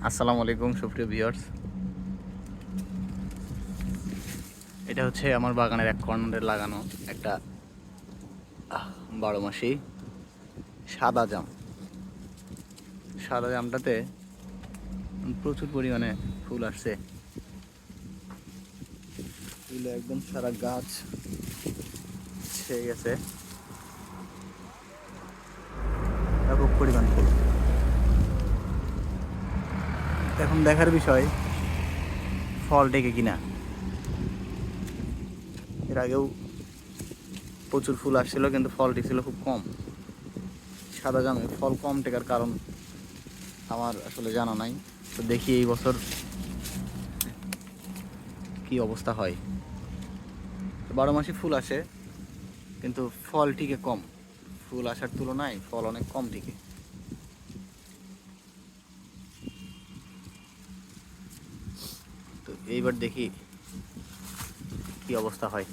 আসসালামু আলাইকুম সুপ্রিয় ভিউয়ার্স। এটা হচ্ছে আমার বাগানের এক কর্নারে লাগানো একটা 12 মাসি সাদা জাম। সাদা জামটাতে প্রচুর পরিমাণে ফুল আসছে। ফুলে একদম সারা গাছ ছেয়ে গেছে, ব্যাপক পরিমাণ ফুল। এখন দেখার বিষয় ফল টেকে কিনা। এর আগেও প্রচুর ফুল আসছিল কিন্তু ফল টেকছিল খুব কম। সাদা জামে ফল কম টেকার কারণ আমার আসলে জানা নাই, তো দেখি এই বছর কি অবস্থা হয়। 12 মাসই ফুল আসে কিন্তু ফল টিকে কম। ফুল আসার তুলনায় ফল অনেক কম টিকে। তো এইবার দেখি কি অবস্থা হয়।